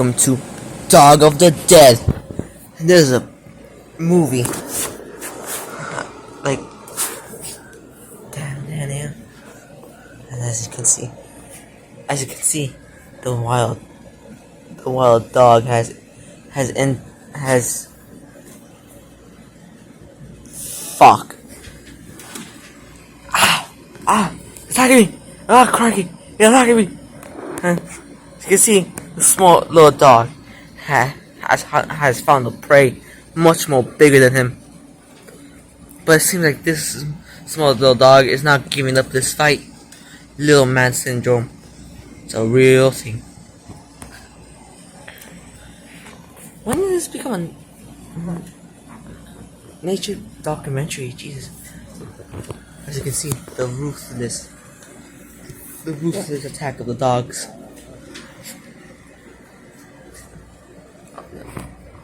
welcome to Dog of the Dead. There's a movie. Like, damn. And as you can see, the wild dog has fuck. It's attacking me. Crikey, it's attacking me. And as you can see, the small little dog has found a prey much more bigger than him. But it seems like this small little dog is not giving up this fight. Little man syndrome. It's a real thing. When did this become a nature documentary? Jesus. As you can see, the ruthless attack of the dogs.